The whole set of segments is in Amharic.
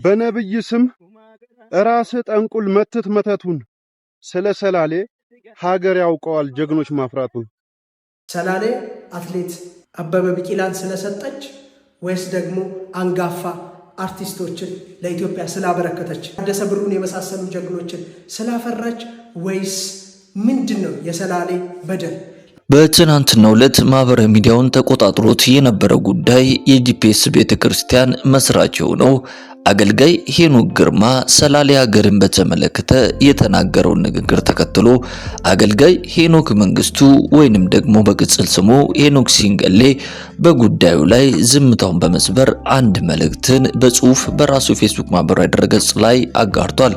በነብይ ስም ራስ ጠንቁል መትት መተቱን ስለ ሰላሌ ሀገር ያውቀዋል ጀግኖች ማፍራቱን። ሰላሌ አትሌት አበበ ቢቂላን ስለሰጠች ወይስ ደግሞ አንጋፋ አርቲስቶችን ለኢትዮጵያ ስላበረከተች ታደሰ ብሩን የመሳሰሉ ጀግኖችን ስላፈራች ወይስ ምንድነው የሰላሌ በደል? በትናንትናው ዕለት ማህበራዊ ሚዲያውን ተቆጣጥሮት የነበረው ጉዳይ የጂፒኤስ ቤተክርስቲያን መስራች የሆነው አገልጋይ ሄኖክ ግርማ ሰላሌ ሀገርን በተመለከተ የተናገረውን ንግግር ተከትሎ አገልጋይ ሄኖክ መንግስቱ ወይንም ደግሞ በቅጽል ስሙ ሄኖክ ሲንገሌ በጉዳዩ ላይ ዝምታውን በመስበር አንድ መልእክትን በጽሁፍ በራሱ ፌስቡክ ማህበራዊ ድረገጽ ላይ አጋርቷል።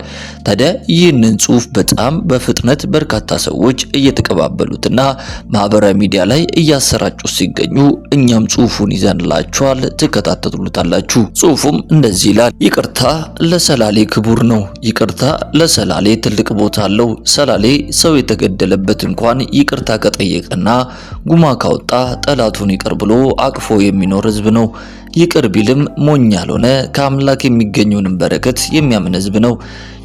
ታዲያ ይህንን ጽሁፍ በጣም በፍጥነት በርካታ ሰዎች እየተቀባበሉትና ማህበራዊ ሚዲያ ላይ እያሰራጩ ሲገኙ እኛም ጽሁፉን ይዘንላችኋል፣ ትከታተሉታላችሁ። ጽሁፉም እንደዚህ ይላል። ይቅርታ ለሰላሌ ክቡር ነው። ይቅርታ ለሰላሌ ትልቅ ቦታ አለው። ሰላሌ ሰው የተገደለበት እንኳን ይቅርታ ከጠየቀና ጉማ ካወጣ ጠላቱን ይቅር ብሎ አቅፎ የሚኖር ህዝብ ነው። ይቅር ቢልም ሞኝ ያልሆነ ከአምላክ የሚገኘውን በረከት የሚያምን ህዝብ ነው።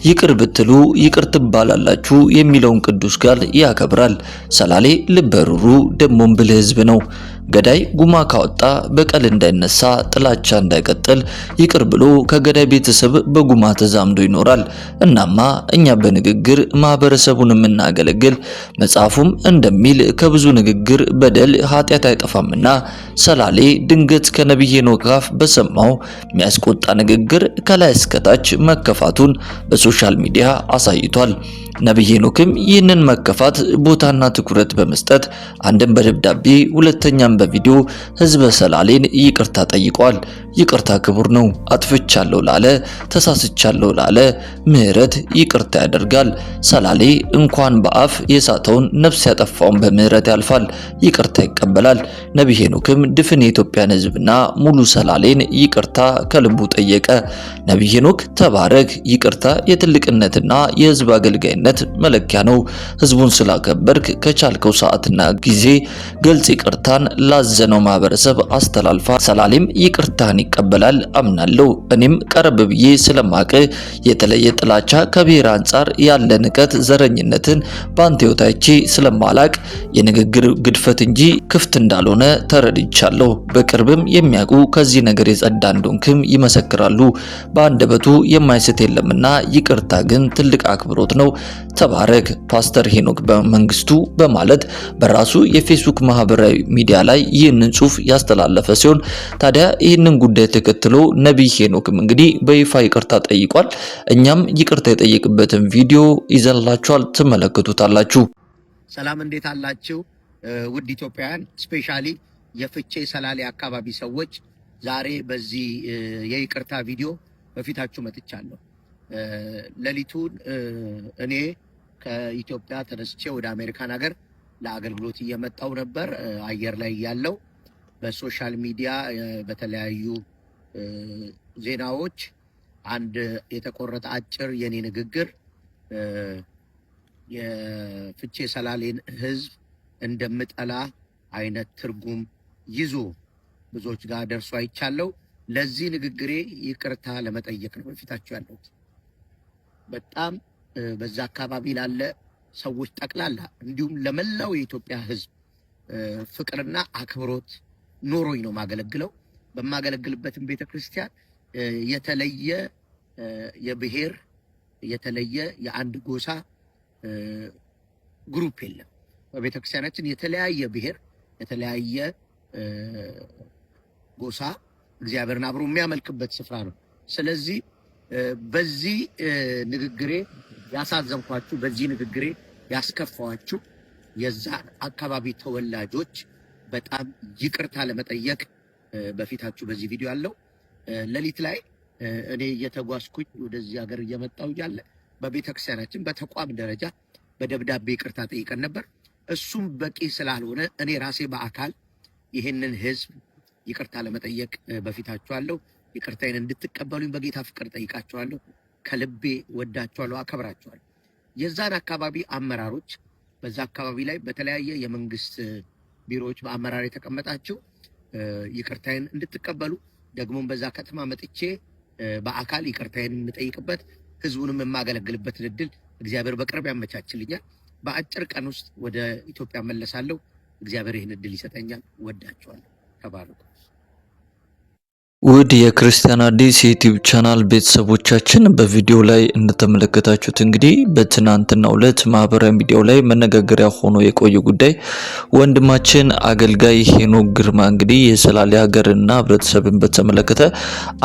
ይቅር ብትሉ ይቅር ትባላላችሁ የሚለውን ቅዱስ ቃል ያከብራል። ሰላሌ ልበሩሩ ደሞም ብልህ ህዝብ ነው። ገዳይ ጉማ ካወጣ በቀል እንዳይነሳ ጥላቻ እንዳይቀጥል ይቅር ብሎ ከገዳይ ቤተሰብ በጉማ ተዛምዶ ይኖራል። እናማ እኛ በንግግር ማህበረሰቡን የምናገለግል መጽሐፉም እንደሚል ከብዙ ንግግር በደል ኃጢአት አይጠፋምና ሰላሌ ድንገት ከነብይ ሄኖክ አፍ በሰማው የሚያስቆጣ ንግግር ከላይ እስከታች መከፋቱን በሶሻል ሚዲያ አሳይቷል። ነብይ ሄኖክም ይህንን መከፋት ቦታና ትኩረት በመስጠት አንድም በደብዳቤ ሁለተኛም በቪዲዮ ህዝበ ሰላሌን ይቅርታ ጠይቋል። ይቅርታ ክቡር ነው። አጥፍቻለሁ ላለ ተሳስቻለሁ ላለ ምህረት ይቅርታ ያደርጋል። ሰላሌ እንኳን በአፍ የሳተውን ነፍስ ያጠፋውን በምህረት ያልፋል፣ ይቅርታ ይቀበላል። ነብይ ሄኖክም ድፍን የኢትዮጵያን ህዝብና ሙሉ ሰላሌን ይቅርታ ከልቡ ጠየቀ። ነብይ ሄኖክ ተባረክ። ይቅርታ የትልቅነትና የህዝብ አገልጋይነት መለኪያ ነው። ህዝቡን ስላከበርክ ከቻልከው ሰዓትና ጊዜ ግልጽ ይቅርታን ላዘነው ማህበረሰብ አስተላልፋ ሰላሌም ይቅርታን ይቀበላል አምናለሁ። እኔም ቀረብ ብዬ ስለማቅ የተለየ ጥላቻ ከብሔር አንጻር ያለ ንቀት ዘረኝነትን በአንተ ህይወታቼ ስለማላቅ የንግግር ግድፈት እንጂ ክፍት እንዳልሆነ ተረድቻለሁ። በቅርብም የሚያውቁ ከዚህ ነገር የጸዳ እንደሆንክም ይመሰክራሉ። በአንደበቱ የማይስት የለምና ይቅርታ ግን ትልቅ አክብሮት ነው። ተባረክ ፓስተር ሄኖክ መንግስቱ በማለት በራሱ የፌስቡክ ማህበራዊ ሚዲያ ላይ ይህንን ጽሁፍ ያስተላለፈ ሲሆን ታዲያ ይህንን ጉዳይ ተከትሎ ነብይ ሄኖክም እንግዲህ በይፋ ይቅርታ ጠይቋል። እኛም ይቅርታ የጠየቅበትን ቪዲዮ ይዘንላችኋል፣ ትመለከቱታላችሁ። ሰላም እንዴት አላችሁ ውድ ኢትዮጵያውያን፣ ስፔሻሊ የፍቼ ሰላሌ አካባቢ ሰዎች፣ ዛሬ በዚህ የይቅርታ ቪዲዮ በፊታችሁ መጥቻለሁ። ሌሊቱን እኔ ከኢትዮጵያ ተነስቼ ወደ አሜሪካን ሀገር ለአገልግሎት እየመጣው ነበር። አየር ላይ ያለው በሶሻል ሚዲያ በተለያዩ ዜናዎች አንድ የተቆረጠ አጭር የኔ ንግግር የፍቼ ሰላሌን ህዝብ እንደምጠላ አይነት ትርጉም ይዞ ብዙዎች ጋር ደርሶ አይቻለው። ለዚህ ንግግሬ ይቅርታ ለመጠየቅ ነው በፊታችሁ ያለሁት። በጣም በዛ አካባቢ ላለ ሰዎች ጠቅላላ እንዲሁም ለመላው የኢትዮጵያ ህዝብ ፍቅርና አክብሮት ኖሮኝ ነው ማገለግለው። በማገለግልበትም ቤተክርስቲያን የተለየ የብሔር የተለየ የአንድ ጎሳ ግሩፕ የለም። በቤተክርስቲያናችን የተለያየ ብሔር የተለያየ ጎሳ እግዚአብሔርን አብሮ የሚያመልክበት ስፍራ ነው። ስለዚህ በዚህ ንግግሬ ያሳዘንኳችሁ፣ በዚህ ንግግሬ ያስከፋዋችሁ የዛ አካባቢ ተወላጆች በጣም ይቅርታ ለመጠየቅ በፊታችሁ በዚህ ቪዲዮ አለው። ሌሊት ላይ እኔ እየተጓዝኩኝ ወደዚህ ሀገር እየመጣሁ እያለ በቤተክርስቲያናችን በተቋም ደረጃ በደብዳቤ ይቅርታ ጠይቀን ነበር። እሱም በቂ ስላልሆነ እኔ ራሴ በአካል ይህንን ህዝብ ይቅርታ ለመጠየቅ በፊታችሁ አለው። ይቅርታዬን እንድትቀበሉኝ በጌታ ፍቅር ጠይቃችኋለሁ። ከልቤ ወዳችኋለሁ፣ አከብራችኋለሁ። የዛን አካባቢ አመራሮች፣ በዛ አካባቢ ላይ በተለያየ የመንግስት ቢሮዎች በአመራር የተቀመጣችሁ ይቅርታዬን እንድትቀበሉ ደግሞም በዛ ከተማ መጥቼ በአካል ይቅርታዬን የምጠይቅበት ህዝቡንም የማገለግልበትን እድል እግዚአብሔር በቅርብ ያመቻችልኛል። በአጭር ቀን ውስጥ ወደ ኢትዮጵያ መለሳለሁ። እግዚአብሔር ይህን እድል ይሰጠኛል። ወዳቸዋለሁ። ተባረኩ። ውድ የክርስቲያን አዲስ የዩቲዩብ ቻናል ቤተሰቦቻችን በቪዲዮ ላይ እንደተመለከታችሁት እንግዲህ በትናንትናው ዕለት ማህበራዊ ሚዲያው ላይ መነጋገሪያ ሆኖ የቆየ ጉዳይ ወንድማችን አገልጋይ ሄኖክ ግርማ እንግዲህ የሰላሌ ሀገርና ህብረተሰብን በተመለከተ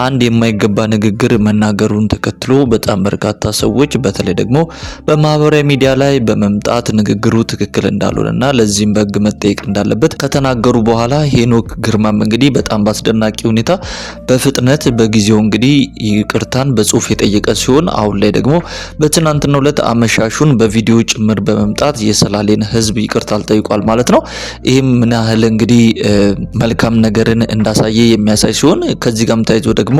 አንድ የማይገባ ንግግር መናገሩን ተከትሎ በጣም በርካታ ሰዎች በተለይ ደግሞ በማህበራዊ ሚዲያ ላይ በመምጣት ንግግሩ ትክክል እንዳልሆነና ለዚህም በህግ መጠየቅ እንዳለበት ከተናገሩ በኋላ ሄኖክ ግርማም እንግዲህ በጣም በአስደናቂ ሁኔታ በፍጥነት በጊዜው እንግዲህ ይቅርታን በጽሁፍ የጠየቀ ሲሆን አሁን ላይ ደግሞ በትናንትናው ዕለት አመሻሹን በቪዲዮ ጭምር በመምጣት የሰላሌን ህዝብ ይቅርታ ጠይቋል ማለት ነው። ይህም ምን ያህል እንግዲህ መልካም ነገርን እንዳሳየ የሚያሳይ ሲሆን ከዚህ ጋርም ተያይዞ ደግሞ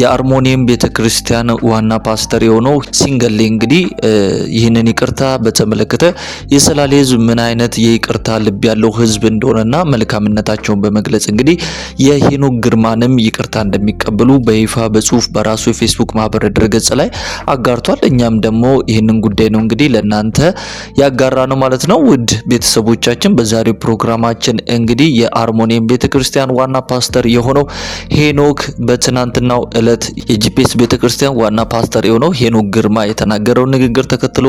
የአርሞኒየም ቤተክርስቲያን ዋና ፓስተር የሆነው ሲንገሌ እንግዲህ ይህንን ይቅርታ በተመለከተ የሰላሌ ህዝብ ምን አይነት የይቅርታ ልብ ያለው ህዝብ እንደሆነና መልካምነታቸውን በመግለጽ እንግዲህ የሄኖክ ግርማንም ይቅርታ እንደሚቀበሉ በይፋ በጽሁፍ በራሱ የፌስቡክ ማህበረ ድረገጽ ላይ አጋርቷል። እኛም ደግሞ ይህንን ጉዳይ ነው እንግዲህ ለእናንተ ያጋራ ነው ማለት ነው። ውድ ቤተሰቦቻችን በዛሬው ፕሮግራማችን እንግዲህ የአርሞኒየም ቤተክርስቲያን ዋና ፓስተር የሆነው ሄኖክ በትናንትናው ዕለት የጂፒኤስ ቤተክርስቲያን ዋና ፓስተር የሆነው ሄኖክ ግርማ የተናገረው ንግግር ተከትሎ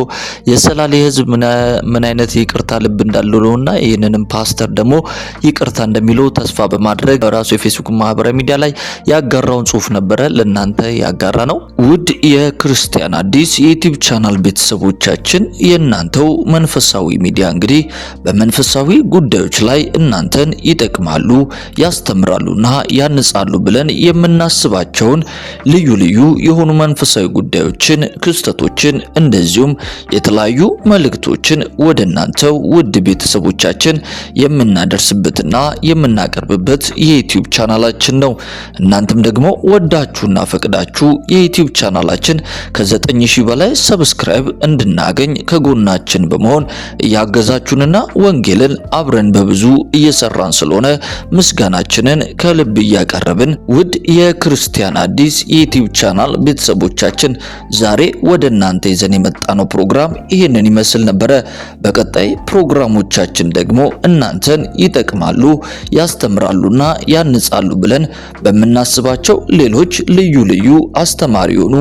የሰላሌ ህዝብ ምን አይነት የይቅርታ ልብ እንዳለው ነውና ይህንንም ፓስተር ደግሞ ይቅርታ እንደሚለው ተስፋ በማድረግ በራሱ የፌስቡክ ማህበራዊ ሚዲያ ላይ ያጋራውን ጽሁፍ ነበረ ለእናንተ ያጋራ ነው። ውድ የክርስቲያን አዲስ የዩቲዩብ ቻናል ቤተሰቦቻችን የእናንተው መንፈሳዊ ሚዲያ እንግዲህ በመንፈሳዊ ጉዳዮች ላይ እናንተን ይጠቅማሉ፣ ያስተምራሉና ያንጻሉ ብለን የምናስባቸውን ልዩ ልዩ የሆኑ መንፈሳዊ ጉዳዮችን፣ ክስተቶችን እንደዚሁም የተለያዩ መልእክቶችን ወደ እናንተው ውድ ቤተሰቦቻችን የምናደርስበትና የምናቀርብበት የዩቲዩብ ቻናላችን ነው። እናንተም ደግሞ ወዳችሁና ፈቅዳችሁ የዩቲዩብ ቻናላችን ከ9000 በላይ ሰብስክራይብ እንድናገኝ ከጎናችን በመሆን እያገዛችሁንና ወንጌልን አብረን በብዙ እየሰራን ስለሆነ ምስጋናችንን ከልብ እያቀረብን ውድ የክርስቲያን አዲስ የዩቲዩብ ቻናል ቤተሰቦቻችን ዛሬ ወደ እናንተ ይዘን የመጣነው ፕሮግራም ይህንን ይመስል ነበረ። በቀጣይ ፕሮግራሞቻችን ደግሞ እናንተን ይጠቅማሉ፣ ያስተምራሉና ያንጻሉ ብለን በምናስባቸው ሌሎች ልዩ ልዩ አስተማሪ የሆኑ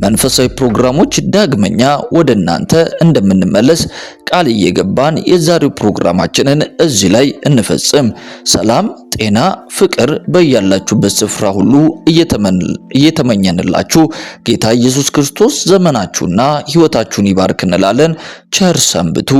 መንፈሳዊ ፕሮግራሞች ዳግመኛ ወደ እናንተ እንደምንመለስ ቃል እየገባን የዛሬው ፕሮግራማችንን እዚህ ላይ እንፈጽም። ሰላም፣ ጤና፣ ፍቅር በያላችሁበት ስፍራ ሁሉ እየተመኘንላችሁ ጌታ ኢየሱስ ክርስቶስ ዘመናችሁና ሕይወታችሁን ይባርክ እንላለን። ቸር ሰንብቱ።